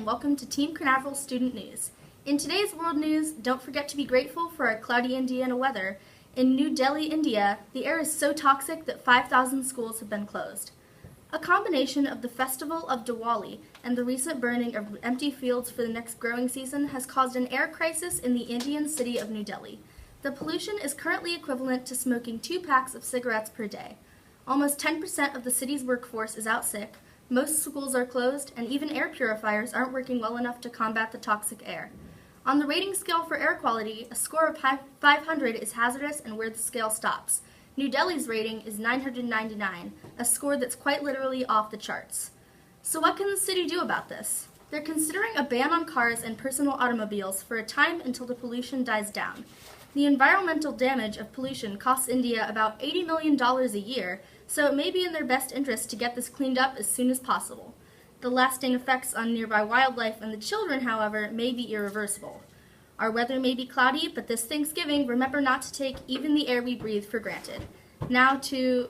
and welcome to Team Canaveral Student News. In today's world news, don't forget to be grateful for our cloudy Indiana weather. In New Delhi, India, the air is so toxic that 5,000 schools have been closed. A combination of the festival of Diwali and the recent burning of empty fields for the next growing season has caused an air crisis in the Indian city of New Delhi. The pollution is currently equivalent to smoking 2 packs of cigarettes per day. Almost 10% of the city's workforce is out sick. Most schools are closed, and even air purifiers aren't working well enough to combat the toxic air. On the rating scale for air quality, a score of 500 is hazardous and where the scale stops. New Delhi's rating is 999, a score that's quite literally off the charts. So what can the city do about this? They're considering a ban on cars and personal automobiles for a time until the pollution dies down. The environmental damage of pollution costs India about $80 million a year, so it may be in their best interest to get this cleaned up as soon as possible. The lasting effects on nearby wildlife and the children, however, may be irreversible. Our weather may be cloudy, but this Thanksgiving, remember not to take even the air we breathe for granted. Now to...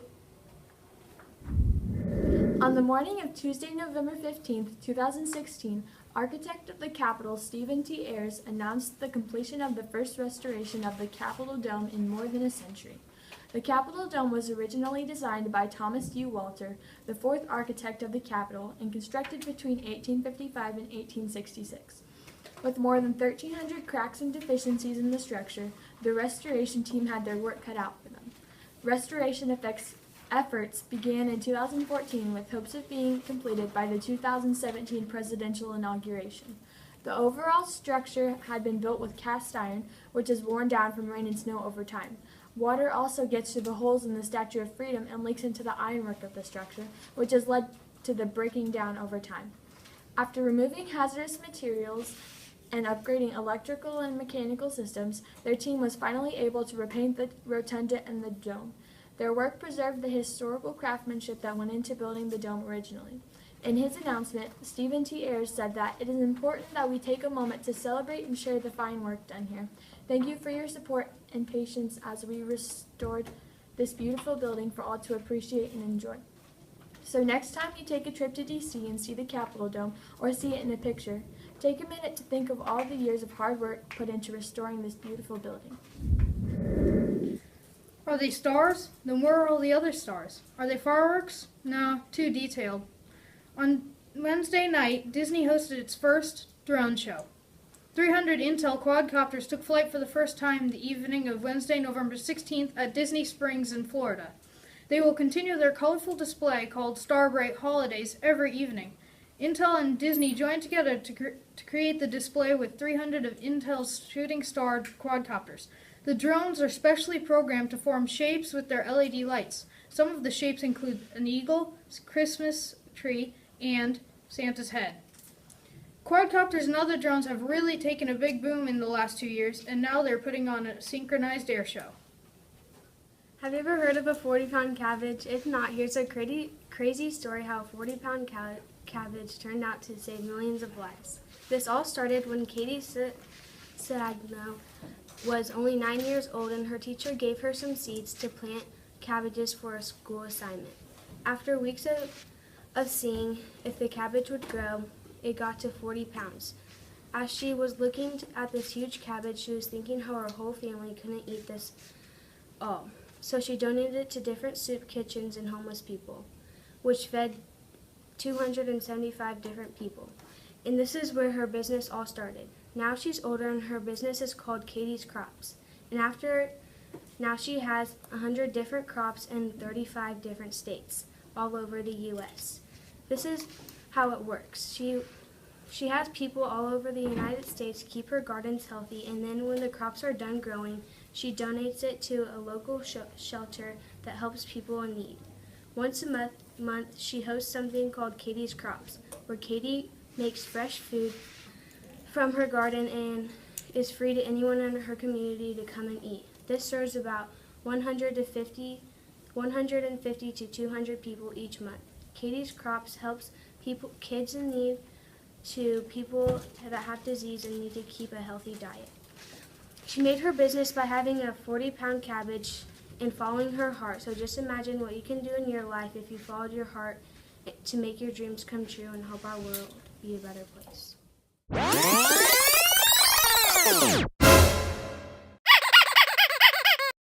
On the morning of Tuesday, November 15, 2016, architect of the Capitol, Stephen T. Ayers, announced the completion of the first restoration of the Capitol Dome in more than a century. The Capitol Dome was originally designed by Thomas U. Walter, the fourth architect of the Capitol, and constructed between 1855 and 1866. With more than 1,300 cracks and deficiencies in the structure, the restoration team had their work cut out for them. Restoration efforts began in 2014 with hopes of being completed by the 2017 presidential inauguration. The overall structure had been built with cast iron, which is worn down from rain and snow over time. Water also gets to the holes in the Statue of Freedom and leaks into the ironwork of the structure, which has led to the breaking down over time. After removing hazardous materials and upgrading electrical and mechanical systems, their team was finally able to repaint the rotunda and the dome. Their work preserved the historical craftsmanship that went into building the dome originally. In his announcement, Stephen T. Ayers said that it is important that we take a moment to celebrate and share the fine work done here. Thank you for your support and patience as we restored this beautiful building for all to appreciate and enjoy. So next time you take a trip to D.C. and see the Capitol Dome or see it in a picture, take a minute to think of all the years of hard work put into restoring this beautiful building. Are they stars? Then where are all the other stars? Are they fireworks? No, too detailed. On Wednesday night, Disney hosted its first drone show. 300 Intel quadcopters took flight for the first time the evening of Wednesday, November 16th at Disney Springs in Florida. They will continue their colorful display called Star Bright Holidays every evening. Intel and Disney joined together to create the display with 300 of Intel's Shooting Star quadcopters. The drones are specially programmed to form shapes with their LED lights. Some of the shapes include an eagle, Christmas tree, and Santa's head. Quadcopters and other drones have really taken a big boom in the last 2 years, and now they're putting on a synchronized air show. Have you ever heard of a 40-pound cabbage? If not, here's a crazy story how a 40-pound cabbage turned out to save millions of lives. This all started when Katie Sagno was only 9 years old and her teacher gave her some seeds to plant cabbages for a school assignment. After weeks of seeing if the cabbage would grow, it got to 40 pounds. As she was looking at this huge cabbage, she was thinking how her whole family couldn't eat this all. So she donated it to different soup kitchens and homeless people, which fed 275 different people. And this is where her business all started. Now she's older and her business is called Katie's Crops. And now she has 100 different crops in 35 different states all over the U.S. This is how it works. She has people all over the United States keep her gardens healthy, and then when the crops are done growing, she donates it to a local shelter that helps people in need. Once a month, she hosts something called Katie's Crops, where Katie makes fresh food from her garden and is free to anyone in her community to come and eat. This serves about 150 to 200 people each month. Katie's Crops helps kids in need to people that have disease and need to keep a healthy diet. She made her business by having a 40-pound cabbage and following her heart. So just imagine what you can do in your life if you followed your heart to make your dreams come true and help our world be a better place.